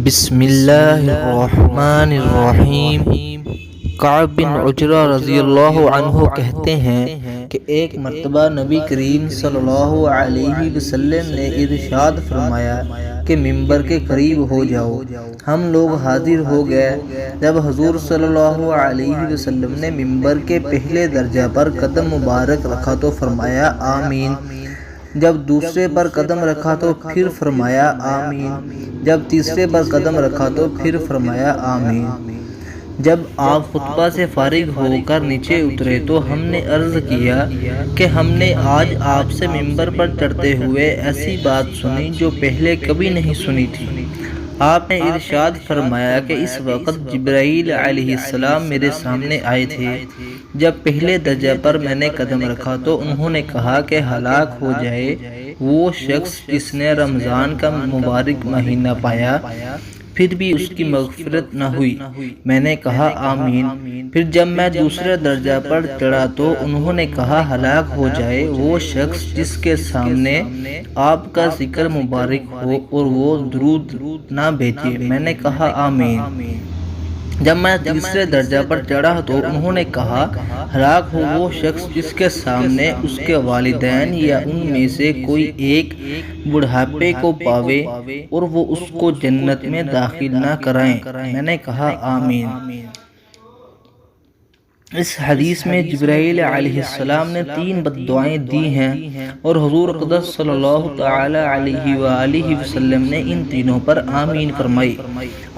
بسم اللہ الرحمن الرحیم۔ کعب بن عجرہ رضی اللہ عنہ کہتے ہیں کہ ایک مرتبہ نبی کریم صلی اللہ علیہ وسلم نے ارشاد فرمایا کہ ممبر کے قریب ہو جاؤ۔ ہم لوگ حاضر ہو گئے۔ جب حضور صلی اللہ علیہ وسلم نے ممبر کے پہلے درجہ پر قدم مبارک رکھا تو فرمایا آمین۔ جب دوسرے پر قدم رکھا تو پھر فرمایا آمین۔ جب تیسرے پر قدم رکھا تو پھر فرمایا آمین۔ جب آپ خطبہ سے فارغ ہو کر نیچے اترے تو ہم نے عرض کیا کہ ہم نے آج آپ سے ممبر پر چڑھتے ہوئے ایسی بات سنی جو پہلے کبھی نہیں سنی تھی۔ آپ نے ارشاد فرمایا کہ اس وقت جبرائیل علیہ السلام میرے سامنے آئے تھے۔ جب پہلے درجہ پر میں نے قدم رکھا تو انہوں نے کہا کہ ہلاک ہو جائے وہ شخص جس نے رمضان کا مبارک مہینہ پایا پھر بھی اس کی مغفرت نہ ہوئی۔ میں نے کہا آمین۔ پھر جب میں دوسرے درجہ پر چڑھا تو انہوں نے کہا ہلاک ہو جائے وہ شخص جس کے سامنے آپ کا ذکر مبارک ہو اور وہ درود نہ بھیجے۔ میں نے کہا آمین۔ جب میں تیسرے درجہ پر چڑھا تو انہوں نے کہا ہلاک ہو وہ شخص جس کے سامنے اس کے والدین یا ان میں سے کوئی ایک بڑھاپے کو پاوے اور وہ اس کو جنت میں داخل نہ کرائیں۔ میں نے کہا آمین۔ اس حدیث میں جبرائیل علیہ السلام نے 3 بددعائیں دی ہیں اور حضور اقدس صلی اللہ تعالی علیہ وآلہ وسلم نے ان تینوں پر آمین فرمائی۔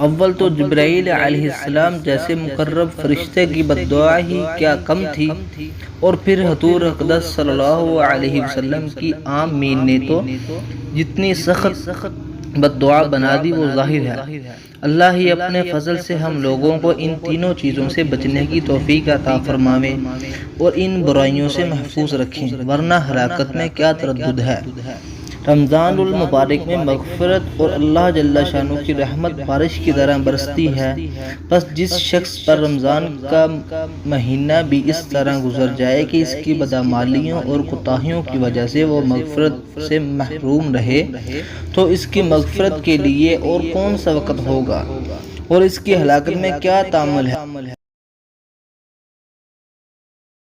اول تو جبرائیل علیہ السلام جیسے مقرب فرشتے کی بددعا ہی کیا کم تھی، اور پھر حضور اقدس صلی اللہ علیہ وسلم کی آمین نے تو جتنی سخت بددعا بنا دی وہ ظاہر ہے۔ اللہ ہی اپنے فضل سے ہم لوگوں کو ان تینوں چیزوں سے بچنے کی توفیق عطا فرماوے اور ان برائیوں سے محفوظ رکھیں، ورنہ ہلاکت میں کیا تردد ہے۔ رمضان المبارک میں مغفرت اور اللہ جل شانہ کی رحمت بارش کی طرح برستی ہے، بس جس شخص پر رمضان کا مہینہ بھی اس طرح گزر جائے کہ اس کی بدعمالیوں اور کوتاہیوں کی وجہ سے وہ مغفرت سے محروم رہے تو اس کی مغفرت کے لیے اور کون سا وقت ہوگا اور اس کی ہلاکت میں کیا تعامل